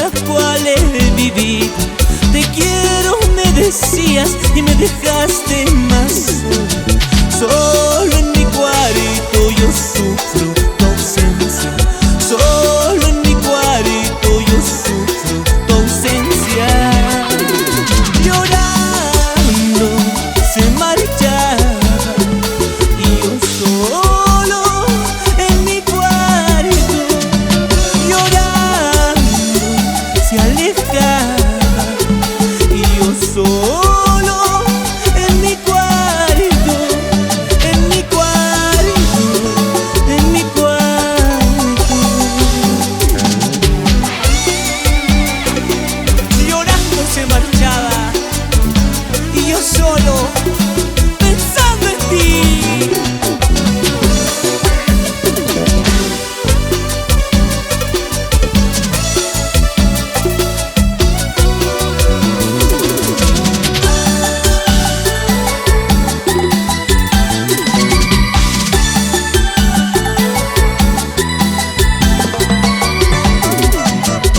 las cuales viví. Te quiero, me decías, y me dejaste más solo. Solo en mi cuarto yo sufro tu ausencia. Solo en mi cuarto yo sufro tu ausencia. Llorando se marchaba y yo solo en mi cuarto. Llorando se alejaba y yo solo en mi cuarto, en mi cuarto, en mi cuarto. Llorando se marchaba y yo solo pensando en ti.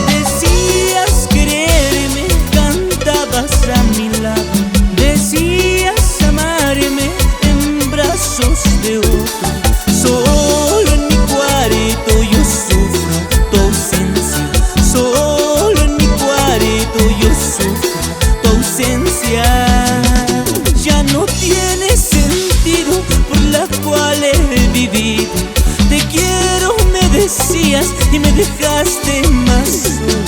Decías quererme, cantabas a mi lado. Decías amarme en brazos de otro. Solo en mi cuarto yo sufro tu ausencia. Solo en mi cuarto yo sufro tu ausencia. Ya no tiene sentido por las cuales viví. Te quiero, me decías, y me dejaste más solo.